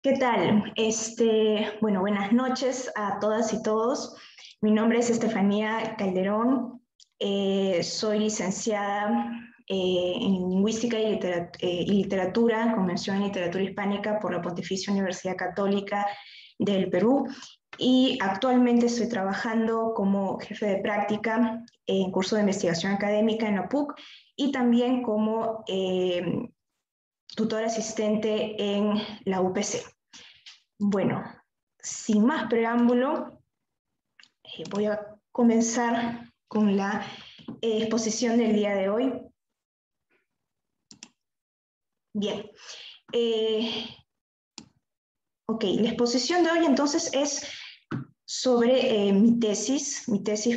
¿Qué tal? Bueno, buenas noches a todas y todos. Mi nombre es Estefanía Calderón. Soy licenciada en Lingüística y Literatura, con mención en Literatura Hispánica por la Pontificia Universidad Católica del Perú. Y actualmente estoy trabajando como jefe de práctica en curso de investigación académica en la PUC y también como tutora asistente en la UPC. Bueno, sin más preámbulo, voy a comenzar con la exposición del día de hoy. Bien. Ok, la exposición de hoy entonces es sobre mi tesis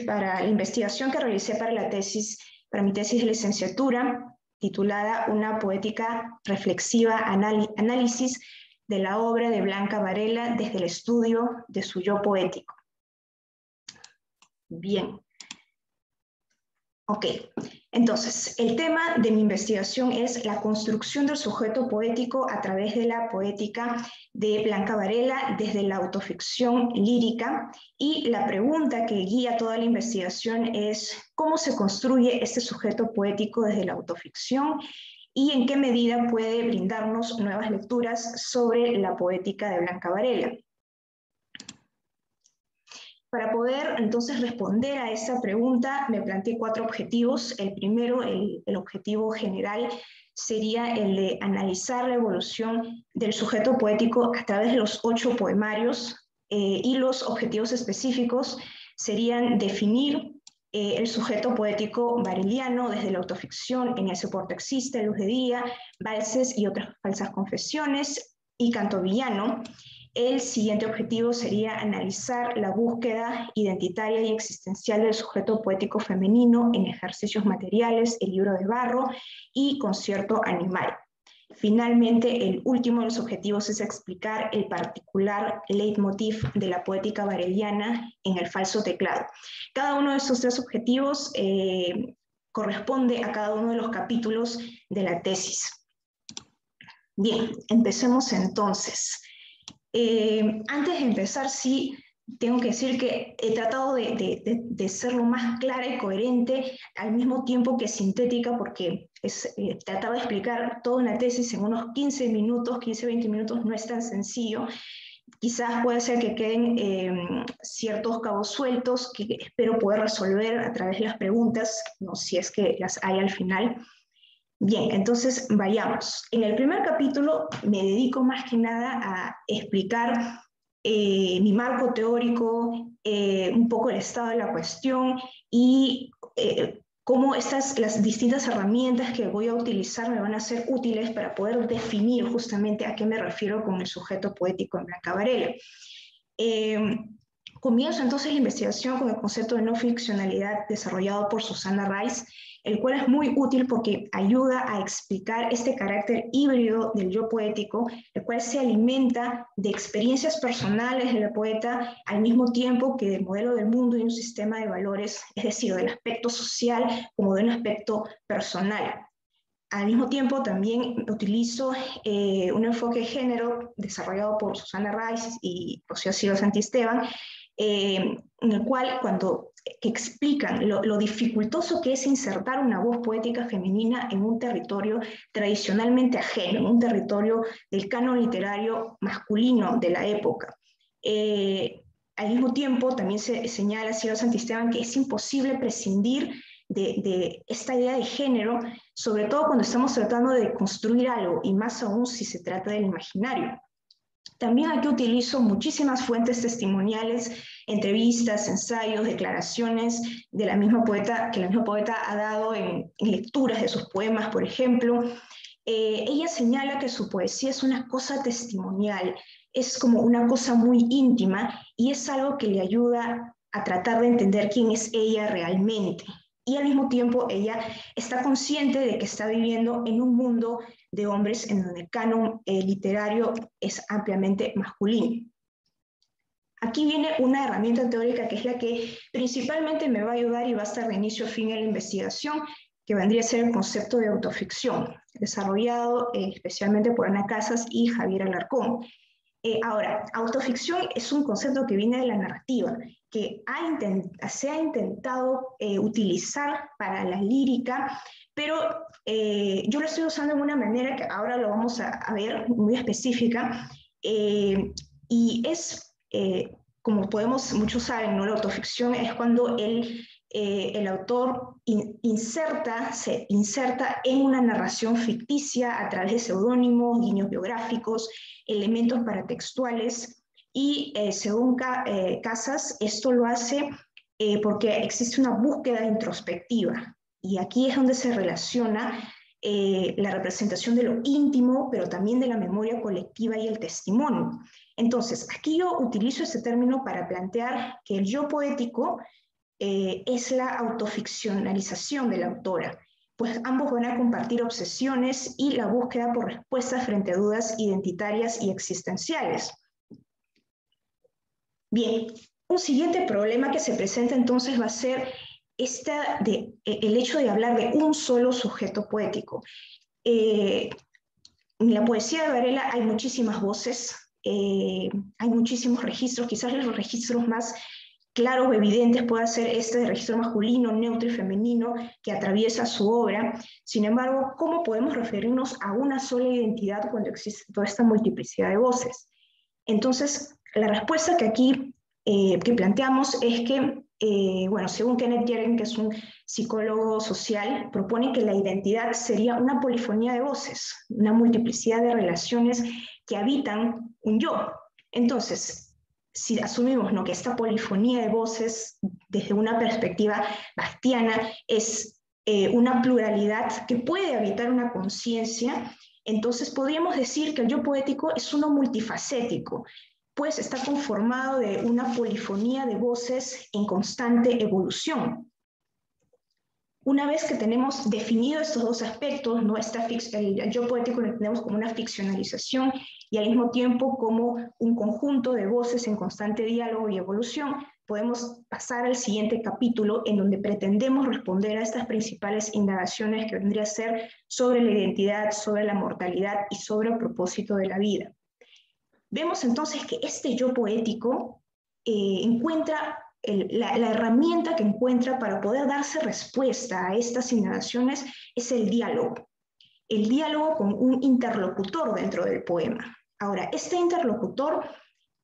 para la investigación que realicé para mi tesis de licenciatura, titulada Una poética reflexiva, análisis de la obra de Blanca Varela desde el estudio de su yo poético. Bien. Ok, entonces, el tema de mi investigación es la construcción del sujeto poético a través de la poética de Blanca Varela desde la autoficción lírica, y la pregunta que guía toda la investigación es ¿cómo se construye este sujeto poético desde la autoficción y en qué medida puede brindarnos nuevas lecturas sobre la poética de Blanca Varela? Para poder entonces responder a esa pregunta me planteé 4 objetivos. El primero, el objetivo general, sería el de analizar la evolución del sujeto poético a través de los 8 poemarios, y los objetivos específicos serían definir el sujeto poético vareliano desde la autoficción. En ese puerto existe, Luz de Día, Valses y otras falsas confesiones, y Canto Villano. El siguiente objetivo sería analizar la búsqueda identitaria y existencial del sujeto poético femenino en Ejercicios materiales, El libro de barro y Concierto animal. Finalmente, el último de los objetivos es explicar el particular leitmotiv de la poética vareliana en el falso teclado. Cada uno de estos 3 objetivos corresponde a cada uno de los capítulos de la tesis. Bien, empecemos entonces. Antes de empezar, sí, tengo que decir que he tratado de ser lo más clara y coherente, al mismo tiempo que sintética, porque tratar de explicar toda una tesis en unos 15 minutos, 15-20 minutos, no es tan sencillo. Quizás puede ser que queden ciertos cabos sueltos que espero poder resolver a través de las preguntas, no, si es que las hay al final. Bien, entonces vayamos. En el primer capítulo me dedico más que nada a explicar mi marco teórico, un poco el estado de la cuestión y cómo las distintas herramientas que voy a utilizar me van a ser útiles para poder definir justamente a qué me refiero con el sujeto poético en Blanca Varela. Comienzo entonces la investigación con el concepto de no ficcionalidad desarrollado por Susanna Rice, el cual es muy útil porque ayuda a explicar este carácter híbrido del yo poético, el cual se alimenta de experiencias personales de la poeta al mismo tiempo que del modelo del mundo y un sistema de valores, es decir, del aspecto social como de un aspecto personal. Al mismo tiempo también utilizo un enfoque de género desarrollado por Susanna Rice y Rocío Silva Santisteban, en el cual que explican lo dificultoso que es insertar una voz poética femenina en un territorio tradicionalmente ajeno, en un territorio del canon literario masculino de la época. Al mismo tiempo también se señala Silva Santisteban que es imposible prescindir de esta idea de género, sobre todo cuando estamos tratando de construir algo, y más aún si se trata del imaginario. También aquí utilizo muchísimas fuentes testimoniales, entrevistas, ensayos, declaraciones de la misma poeta, que la misma poeta ha dado en lecturas de sus poemas, por ejemplo. Ella señala que su poesía es una cosa testimonial, es como una cosa muy íntima, y es algo que le ayuda a tratar de entender quién es ella realmente. Y al mismo tiempo ella está consciente de que está viviendo en un mundo de hombres en donde el canon literario es ampliamente masculino. Aquí viene una herramienta teórica que es la que principalmente me va a ayudar y va a estar de inicio a fin en la investigación, que vendría a ser el concepto de autoficción, desarrollado especialmente por Ana Casas y Javier Alarcón. Ahora, autoficción es un concepto que viene de la narrativa, que se ha intentado utilizar para la lírica, pero yo lo estoy usando de una manera que ahora lo vamos a ver muy específica, y es, como muchos saben, ¿no? La autoficción es cuando el autor se inserta en una narración ficticia a través de seudónimos, guiños biográficos, elementos paratextuales, y según Casas, esto lo hace porque existe una búsqueda introspectiva, y aquí es donde se relaciona la representación de lo íntimo, pero también de la memoria colectiva y el testimonio. Entonces, aquí yo utilizo este término para plantear que el yo poético es la autoficcionalización de la autora, pues ambos van a compartir obsesiones y la búsqueda por respuestas frente a dudas identitarias y existenciales. Bien, un siguiente problema que se presenta entonces va a ser el hecho de hablar de un solo sujeto poético. En la poesía de Varela hay muchísimas voces, hay muchísimos registros, quizás los registros más claros o evidentes puede ser este de registro masculino, neutro y femenino que atraviesa su obra. Sin embargo, ¿cómo podemos referirnos a una sola identidad cuando existe toda esta multiplicidad de voces? Entonces, la respuesta que aquí que planteamos es que, bueno, según Kenneth Yergin, que es un psicólogo social, propone que la identidad sería una polifonía de voces, una multiplicidad de relaciones que habitan un yo. Entonces, si asumimos, ¿no?, que esta polifonía de voces desde una perspectiva bastiana es una pluralidad que puede habitar una conciencia, entonces podríamos decir que el yo poético es uno multifacético, pues está conformado de una polifonía de voces en constante evolución. Una vez que tenemos definido estos dos aspectos, ¿no?, el yo poético lo tenemos como una ficcionalización y al mismo tiempo como un conjunto de voces en constante diálogo y evolución, podemos pasar al siguiente capítulo en donde pretendemos responder a estas principales indagaciones que vendría a ser sobre la identidad, sobre la mortalidad y sobre el propósito de la vida. Vemos entonces que este yo poético encuentra la herramienta que encuentra para poder darse respuesta a estas indagaciones es el diálogo con un interlocutor dentro del poema. Ahora, este interlocutor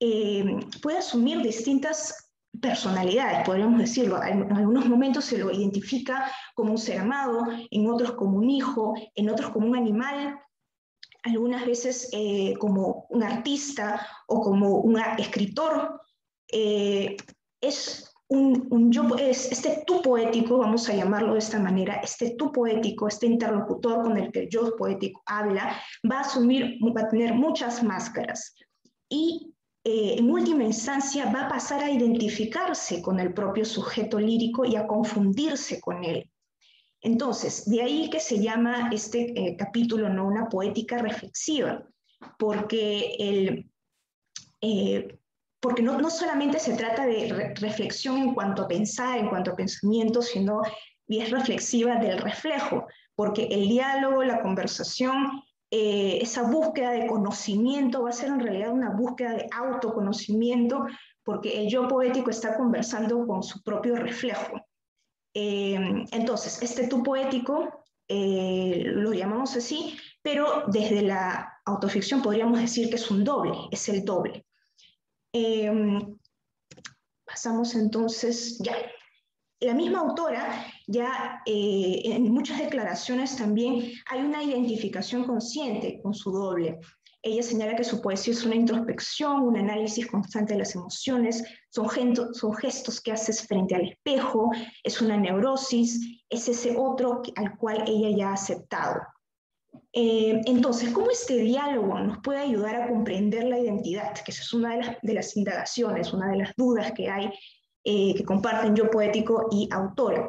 puede asumir distintas personalidades, podríamos decirlo. En algunos momentos se lo identifica como un ser amado, en otros como un hijo, en otros como un animal, algunas veces como un artista o como un escritor. Este tú poético, vamos a llamarlo de esta manera, este tú poético, este interlocutor con el que el yo poético habla, va a tener muchas máscaras y en última instancia va a pasar a identificarse con el propio sujeto lírico y a confundirse con él. Entonces, de ahí que se llama este capítulo, ¿no?, una poética reflexiva, porque no solamente se trata de reflexión en cuanto a pensar, en cuanto a pensamiento, sino es reflexiva del reflejo, porque el diálogo, la conversación, esa búsqueda de conocimiento va a ser en realidad una búsqueda de autoconocimiento, porque el yo poético está conversando con su propio reflejo. Entonces, este tú poético lo llamamos así, pero desde la autoficción podríamos decir que es un doble, es el doble. Pasamos entonces, ya. La misma autora, ya en muchas declaraciones también hay una identificación consciente con su doble. Ella señala que su poesía es una introspección, un análisis constante de las emociones, son gestos que haces frente al espejo, es una neurosis, es ese otro al cual ella ya ha aceptado. Entonces, ¿cómo este diálogo nos puede ayudar a comprender la identidad? Que esa es una de las indagaciones, una de las dudas que hay, que comparten yo poético y autora.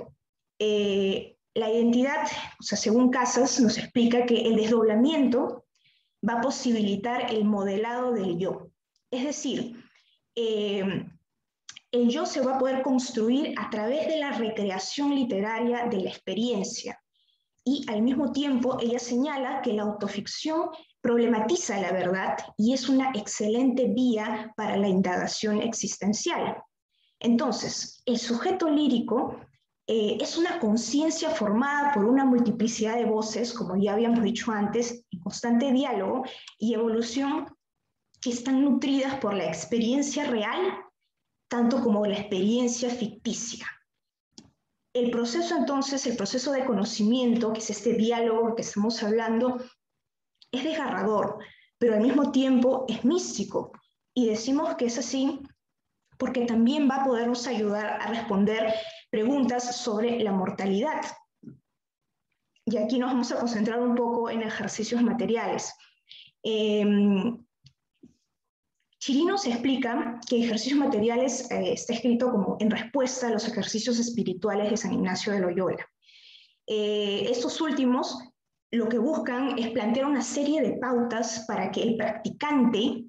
La identidad, o sea, según Casas, nos explica que el desdoblamiento va a posibilitar el modelado del yo. Es decir, el yo se va a poder construir a través de la recreación literaria de la experiencia. Y al mismo tiempo ella señala que la autoficción problematiza la verdad y es una excelente vía para la indagación existencial. Entonces, el sujeto lírico es una conciencia formada por una multiplicidad de voces, como ya habíamos dicho antes, en constante diálogo y evolución, que están nutridas por la experiencia real, tanto como la experiencia ficticia. El proceso entonces, el proceso de conocimiento, que es este diálogo que estamos hablando, es desgarrador, pero al mismo tiempo es místico. Y decimos que es así porque también va a podernos ayudar a responder preguntas sobre la mortalidad. Y aquí nos vamos a concentrar un poco en ejercicios materiales. Chirinos explica que ejercicios materiales está escrito como en respuesta a los ejercicios espirituales de San Ignacio de Loyola. Estos últimos lo que buscan es plantear una serie de pautas para que el practicante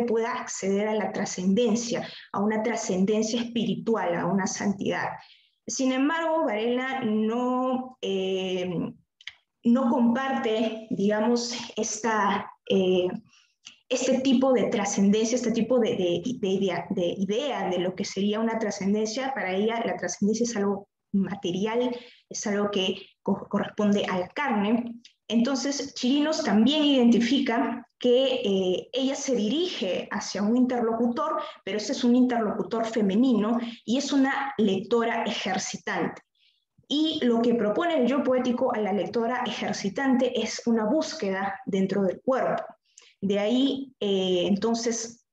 pueda acceder a la trascendencia, a una trascendencia espiritual, a una santidad. Sin embargo, Varela no comparte, digamos, este tipo de trascendencia, este tipo de idea de lo que sería una trascendencia. Para ella la trascendencia es algo material, es algo que corresponde a la carne. Entonces, Chirinos también identifica que ella se dirige hacia un interlocutor, pero ese es un interlocutor femenino y es una lectora ejercitante. Y lo que propone el yo poético a la lectora ejercitante es una búsqueda dentro del cuerpo. De ahí, entonces,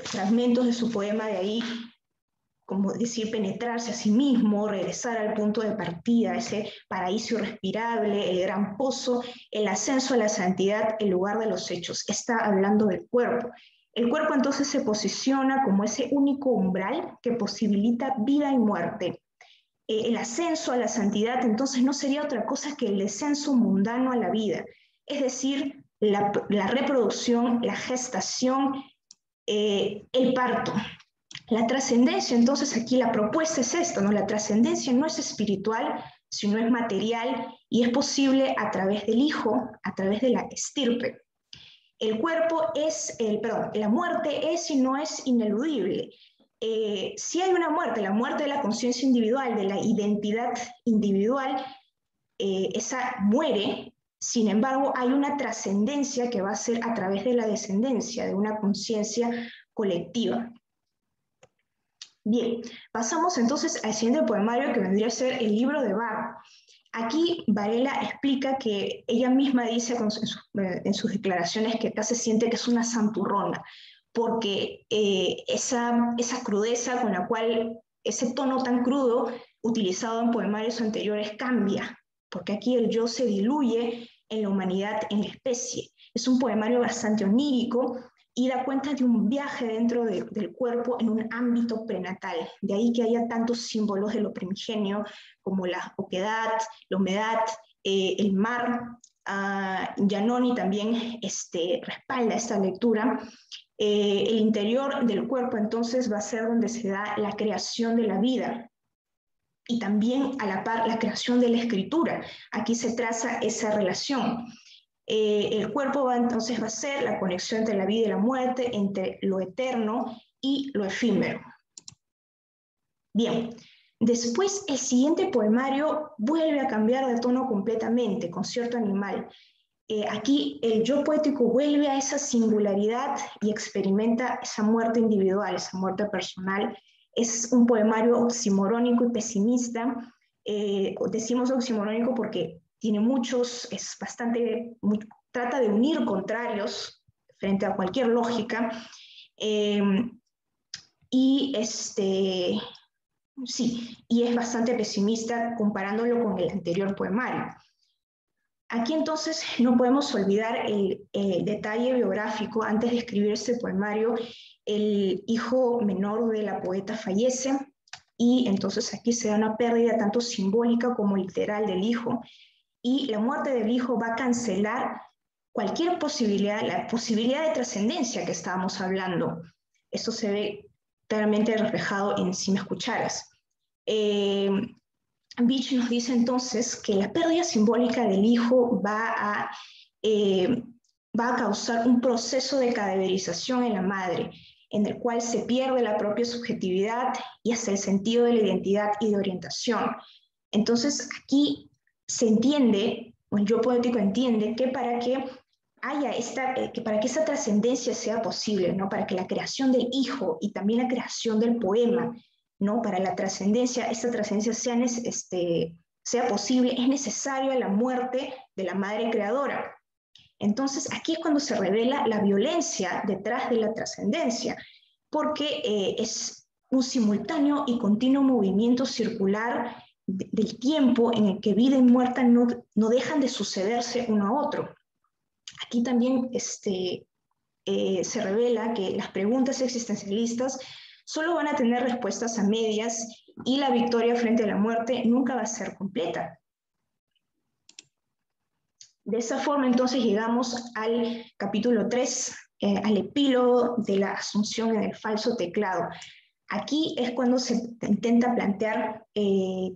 fragmentos de su poema, de ahí, como decir, penetrarse a sí mismo, regresar al punto de partida, ese paraíso irrespirable, el gran pozo, el ascenso a la santidad, el lugar de los hechos. Está hablando del cuerpo. El cuerpo entonces se posiciona como ese único umbral que posibilita vida y muerte. El ascenso a la santidad entonces no sería otra cosa que el descenso mundano a la vida, es decir, la reproducción, la gestación, el parto. La trascendencia, entonces aquí la propuesta es esto, ¿no? La trascendencia no es espiritual, sino es material y es posible a través del hijo, a través de la estirpe. El cuerpo es, la muerte es y no es ineludible. Si hay una muerte, la muerte de la conciencia individual, de la identidad individual, esa muere. Sin embargo, hay una trascendencia que va a ser a través de la descendencia, de una conciencia colectiva. Bien, pasamos entonces al siguiente poemario, que vendría a ser el libro de Bar. Aquí Varela explica que ella misma dice en sus declaraciones que acá se siente que es una santurrona, porque esa crudeza con la cual, ese tono tan crudo utilizado en poemarios anteriores cambia, porque aquí el yo se diluye en la humanidad, en la especie. Es un poemario bastante onírico y da cuenta de un viaje dentro del cuerpo en un ámbito prenatal. De ahí que haya tantos símbolos de lo primigenio, como la oquedad, la humedad, el mar. Giannoni también respalda esta lectura. El interior del cuerpo entonces va a ser donde se da la creación de la vida y también a la par la creación de la escritura. Aquí se traza esa relación. El cuerpo entonces va a ser la conexión entre la vida y la muerte, entre lo eterno y lo efímero. Bien, después el siguiente poemario vuelve a cambiar de tono completamente, Concierto Animal. Aquí el yo poético vuelve a esa singularidad y experimenta esa muerte individual, esa muerte personal. Es un poemario oximorónico y pesimista. Decimos oximorónico porque tiene muchos, trata de unir contrarios frente a cualquier lógica. Y es bastante pesimista comparándolo con el anterior poemario. Aquí entonces no podemos olvidar el detalle biográfico. Antes de escribir este poemario, el hijo menor de la poeta fallece y entonces aquí se da una pérdida tanto simbólica como literal del hijo, y la muerte del hijo va a cancelar cualquier posibilidad, la posibilidad de trascendencia que estábamos hablando. Esto se ve claramente reflejado en Si me escucharas. Beach nos dice entonces que la pérdida simbólica del hijo va a causar un proceso de cadaverización en la madre, en el cual se pierde la propia subjetividad y hasta el sentido de la identidad y de orientación. Entonces aquí se entiende, o el yo poético entiende, que para que haya para que esa trascendencia sea posible, ¿no? Para que la creación del hijo y también la creación del poema, ¿no? Para la trascendencia, esta trascendencia sea posible, es necesaria la muerte de la madre creadora. Entonces, aquí es cuando se revela la violencia detrás de la trascendencia, porque es un simultáneo y continuo movimiento circular del tiempo en el que vida y muerte no dejan de sucederse uno a otro. Aquí también se revela que las preguntas existencialistas solo van a tener respuestas a medias y la victoria frente a la muerte nunca va a ser completa. De esa forma, entonces, llegamos al capítulo 3, al epílogo de la asunción en el falso teclado. Aquí es cuando se intenta plantear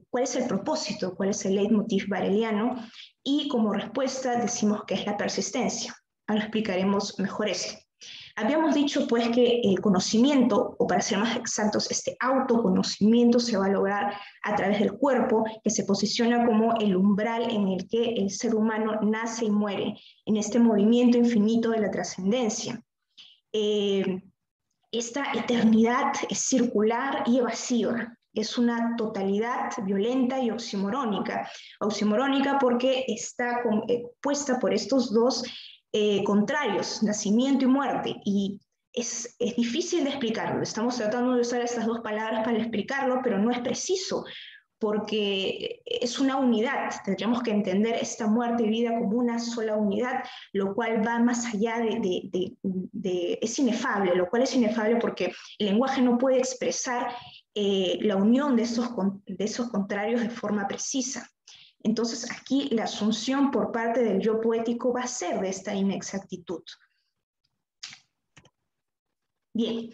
cuál es el propósito, cuál es el leitmotiv bareliano, y como respuesta decimos que es la persistencia. Ahora explicaremos mejor esto. Habíamos dicho pues que el conocimiento, o para ser más exactos, este autoconocimiento se va a lograr a través del cuerpo, que se posiciona como el umbral en el que el ser humano nace y muere, en este movimiento infinito de la trascendencia. Esta eternidad es circular y evasiva, es una totalidad violenta y oximorónica. Oximorónica porque está puesta por estos dos contrarios, nacimiento y muerte, y es difícil de explicarlo. Estamos tratando de usar estas dos palabras para explicarlo, pero no es preciso, porque es una unidad. Tendríamos que entender esta muerte y vida como una sola unidad, lo cual va más allá es inefable, lo cual es inefable porque el lenguaje no puede expresar la unión de esos contrarios de forma precisa. Entonces aquí la asunción por parte del yo poético va a ser de esta inexactitud. Bien,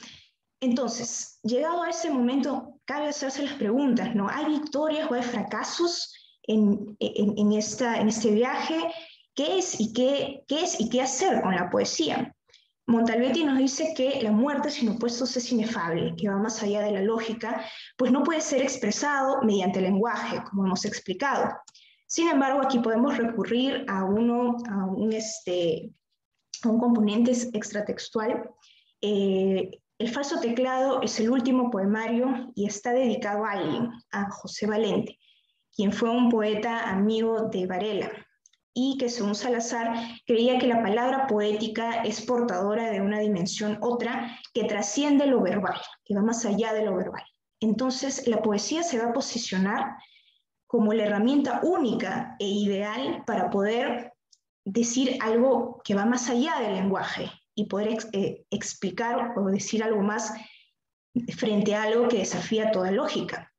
entonces, llegado a ese momento, cabe hacerse las preguntas, ¿no? ¿Hay victorias o hay fracasos en este viaje? ¿Qué es y qué hacer con la poesía? Montalbetti nos dice que la muerte sin opuestos es inefable, que va más allá de la lógica, pues no puede ser expresado mediante el lenguaje, como hemos explicado. Sin embargo, aquí podemos recurrir a un componente extratextual. El falso teclado es el último poemario y está dedicado a alguien, a José Valente, quien fue un poeta amigo de Varela y que, según Salazar, creía que la palabra poética es portadora de una dimensión otra que trasciende lo verbal, que va más allá de lo verbal. Entonces, la poesía se va a posicionar como la herramienta única e ideal para poder decir algo que va más allá del lenguaje y poder explicar o decir algo más frente a algo que desafía toda lógica.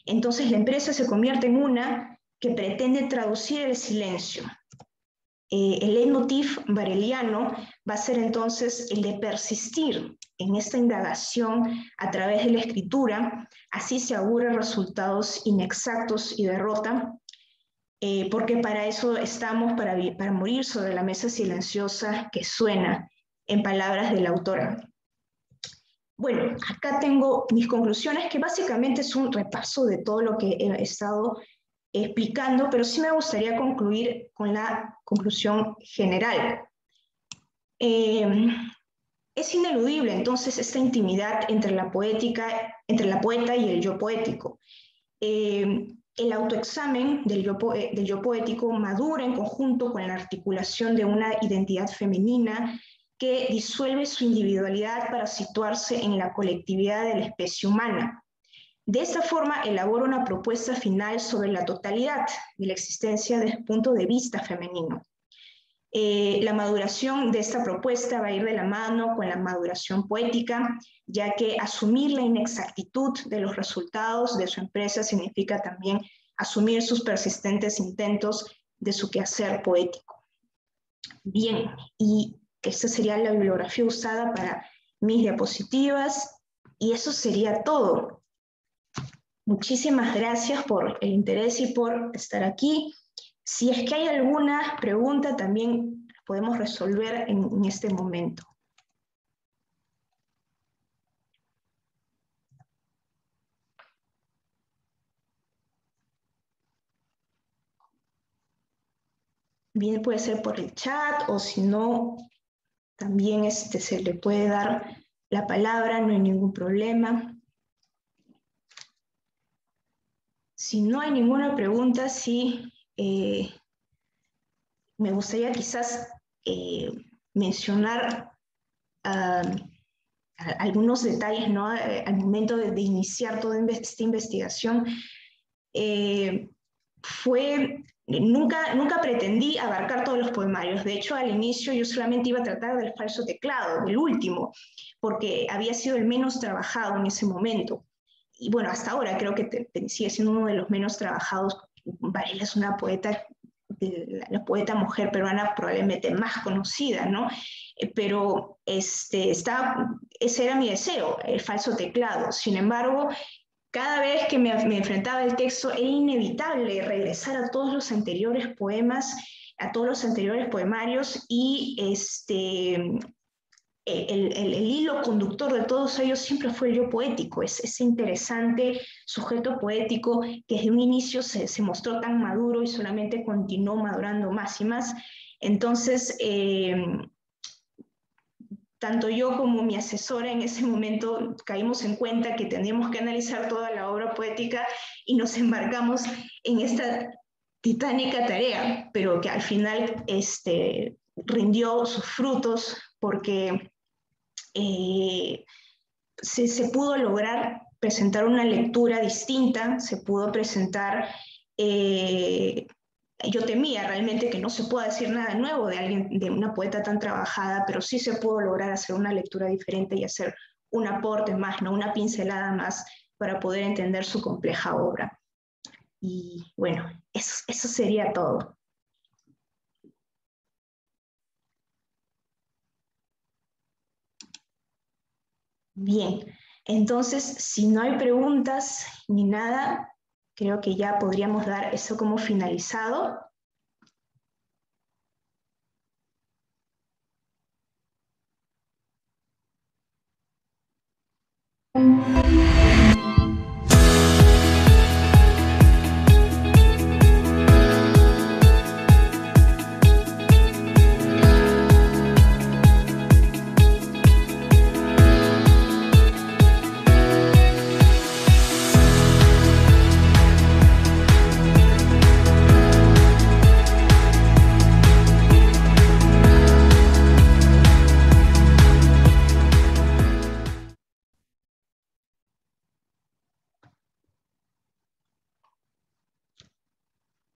Entonces la empresa se convierte en una que pretende traducir el silencio. El leitmotiv bareliano va a ser entonces el de persistir en esta indagación a través de la escritura, así se auguran resultados inexactos y derrota, porque para eso estamos, para morir sobre la mesa silenciosa que suena, en palabras de la autora. Bueno, acá tengo mis conclusiones, que básicamente es un repaso de todo lo que he estado explicando, pero sí me gustaría concluir con la conclusión general. Es ineludible entonces esta intimidad entre la poeta y el yo poético. El autoexamen del yo poético madura en conjunto con la articulación de una identidad femenina que disuelve su individualidad para situarse en la colectividad de la especie humana. De esta forma, elabora una propuesta final sobre la totalidad de la existencia desde el punto de vista femenino. La maduración de esta propuesta va a ir de la mano con la maduración poética, ya que asumir la inexactitud de los resultados de su empresa significa también asumir sus persistentes intentos de su quehacer poético. Bien, y esta sería la bibliografía usada para mis diapositivas, y eso sería todo. Muchísimas gracias por el interés y por estar aquí. Si es que hay alguna pregunta, también podemos resolver en este momento. Bien, puede ser por el chat o si no, también se le puede dar la palabra, no hay ningún problema. Si no hay ninguna pregunta, sí, me gustaría quizás mencionar algunos detalles, ¿no? Al momento de iniciar toda esta investigación. Nunca pretendí abarcar todos los poemarios. De hecho, al inicio yo solamente iba a tratar del falso teclado, del último, porque había sido el menos trabajado en ese momento. Y bueno, hasta ahora creo que sigue siendo uno de los menos trabajados. Varela es una poeta, la poeta mujer peruana probablemente más conocida, ¿no? Pero ese era mi deseo, el falso teclado. Sin embargo, cada vez que me enfrentaba al texto era inevitable regresar a todos los anteriores poemas, a todos los anteriores poemarios y el hilo conductor de todos ellos siempre fue el yo poético, ese interesante sujeto poético que desde un inicio se mostró tan maduro y solamente continuó madurando más y más. Entonces, tanto yo como mi asesora en ese momento caímos en cuenta que teníamos que analizar toda la obra poética y nos embarcamos en esta titánica tarea, pero que al final rindió sus frutos porque se pudo lograr presentar una lectura distinta, se pudo presentar yo temía realmente que no se pueda decir nada nuevo de alguien, de una poeta tan trabajada, pero sí se pudo lograr hacer una lectura diferente y hacer un aporte más, ¿no? Una pincelada más para poder entender su compleja obra. Y bueno, eso sería todo. Bien, entonces, si no hay preguntas ni nada, creo que ya podríamos dar eso como finalizado.